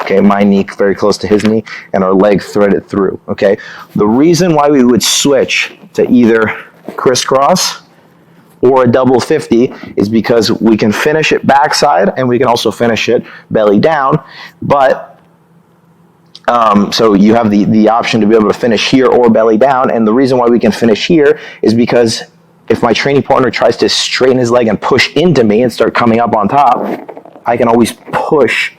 okay, my knee very close to his knee, and our leg threaded through, okay? The reason why we would switch to either crisscross or a double 50 is because we can finish it backside and we can also finish it belly down, but so you have the option to be able to finish here or belly down, and the reason why we can finish here is because if my training partner tries to straighten his leg and push into me and start coming up on top, I can always push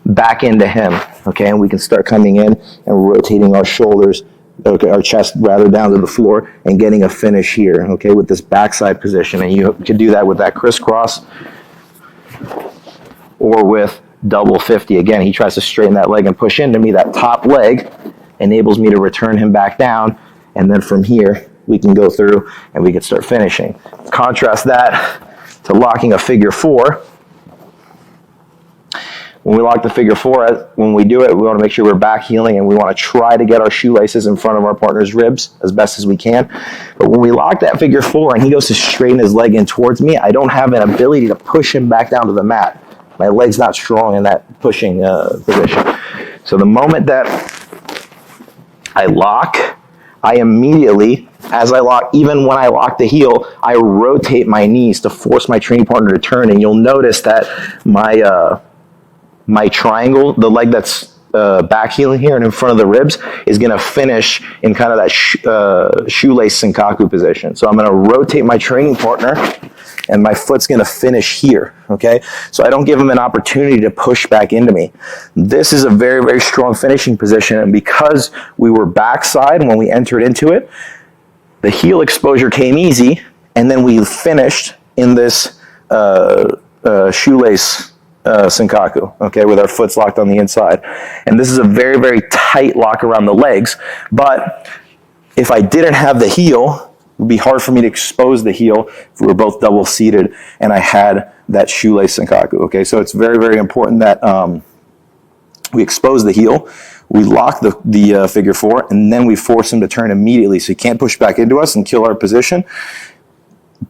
back into him, okay? And we can start coming in and rotating our shoulders, okay, our chest rather down to the floor and getting a finish here, okay, with this backside position. And you can do that with that crisscross or with double 50. Again, he tries to straighten that leg and push into me. That top leg enables me to return him back down, and then from here, we can go through and we can start finishing. Contrast that to locking a figure 4. When we lock the figure 4, when we do it, we want to make sure we're back heeling, and we want to try to get our shoelaces in front of our partner's ribs as best as we can. But when we lock that figure 4 and he goes to straighten his leg in towards me, I don't have an ability to push him back down to the mat. My leg's not strong in that pushing position. So the moment that I lock, I immediately, as I lock, even when I lock the heel, I rotate my knees to force my training partner to turn, and you'll notice that my triangle, the leg that's back heeling here and in front of the ribs, is going to finish in kind of that shoelace senkaku position. So I'm going to rotate my training partner, and my foot's going to finish here, okay? So I don't give him an opportunity to push back into me. This is a very, very strong finishing position, and because we were backside when we entered into it, the heel exposure came easy, and then we finished in this shoelace senkaku, okay, with our foots locked on the inside. And this is a very, very tight lock around the legs, but if I didn't have the heel, it would be hard for me to expose the heel if we were both double seated and I had that shoelace senkaku, okay? So it's very, very important that we expose the heel, we lock the figure 4, and then we force him to turn immediately so he can't push back into us and kill our position.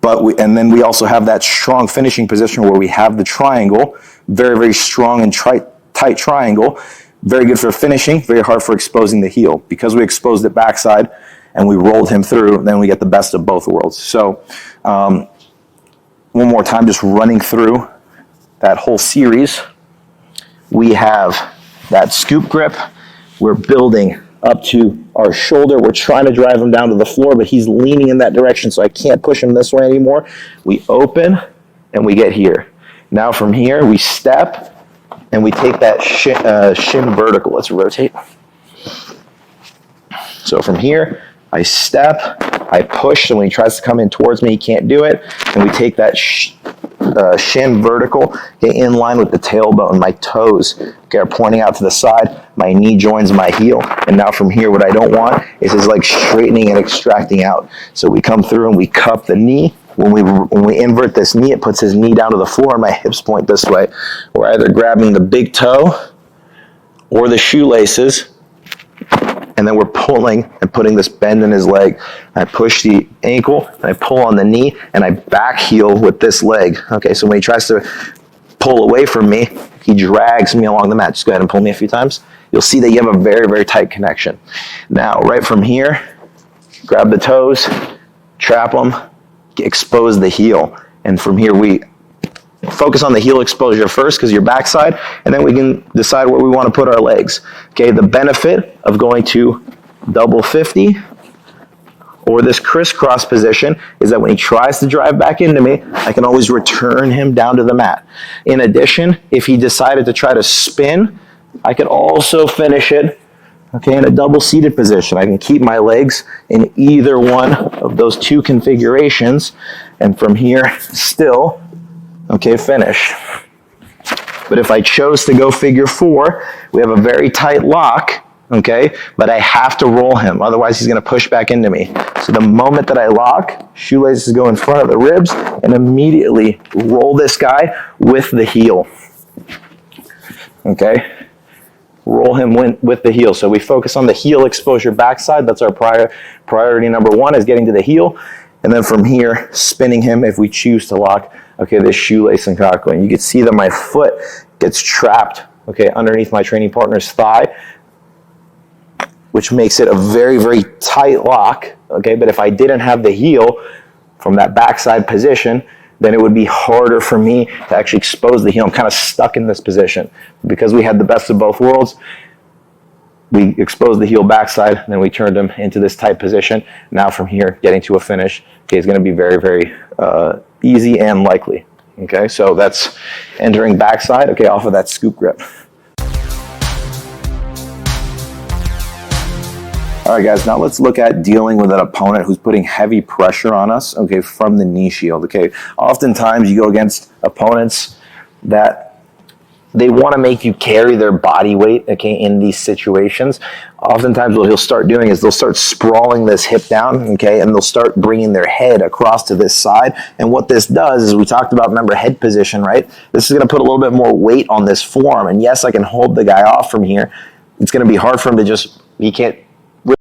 And then we also have that strong finishing position where we have the triangle, very, very strong and tight triangle, very good for finishing, very hard for exposing the heel. Because we exposed it backside and we rolled him through, then we get the best of both worlds. So one more time, just running through that whole series. We have that scoop grip. We're building up to our shoulder. We're trying to drive him down to the floor, but he's leaning in that direction, so I can't push him this way anymore. We open, and we get here. Now from here, we step, and we take that shin vertical. Let's rotate. So from here, I step, I push, and when he tries to come in towards me, he can't do it, and we take that shin vertical, okay, in line with the tailbone. My toes, okay, are pointing out to the side. My knee joins my heel, and now from here, what I don't want is his leg straightening and extracting out. So we come through and we cup the knee. When we invert this knee, it puts his knee down to the floor, and my hips point this way. We're either grabbing the big toe or the shoelaces, and then we're pulling and putting this bend in his leg. I push the ankle, and I pull on the knee, and I back heel with this leg. Okay, so when he tries to pull away from me, he drags me along the mat. Just go ahead and pull me a few times. You'll see that you have a very, very tight connection. Now, right from here, grab the toes, trap them, expose the heel. And from here, we focus on the heel exposure first because you're backside, and then we can decide where we want to put our legs. Okay, the benefit of going to double 50 or this crisscross position is that when he tries to drive back into me, I can always return him down to the mat. In addition, if he decided to try to spin, I could also finish it, okay, in a double seated position. I can keep my legs in either one of those two configurations, and from here, still, okay, finish. But if I chose to go figure 4, we have a very tight lock, okay, but I have to roll him, otherwise he's going to push back into me. So the moment that I lock, shoelaces go in front of the ribs, and immediately roll this guy with the heel, okay? Roll him with the heel. So we focus on the heel exposure backside. That's our priority number 1, is getting to the heel. And then from here, spinning him if we choose to lock, okay, this shoelace senkaku. And you can see that my foot gets trapped okay, underneath my training partner's thigh, which makes it a very, very tight lock, okay? But if I didn't have the heel from that backside position, then it would be harder for me to actually expose the heel. I'm kind of stuck in this position. Because we had the best of both worlds, we exposed the heel backside, and then we turned him into this tight position. Now from here, getting to a finish, okay, is going to be very, very easy and likely. Okay, so that's entering backside, okay, off of that scoop grip. All right, guys, now let's look at dealing with an opponent who's putting heavy pressure on us, okay, from the knee shield, okay? Oftentimes you go against opponents that they want to make you carry their body weight, okay, in these situations. Oftentimes what he'll start doing is they'll start sprawling this hip down, okay, and they'll start bringing their head across to this side. And what this does is, we talked about, remember, head position, right? This is going to put a little bit more weight on this forearm. And yes, I can hold the guy off from here. It's going to be hard for him to just, he can't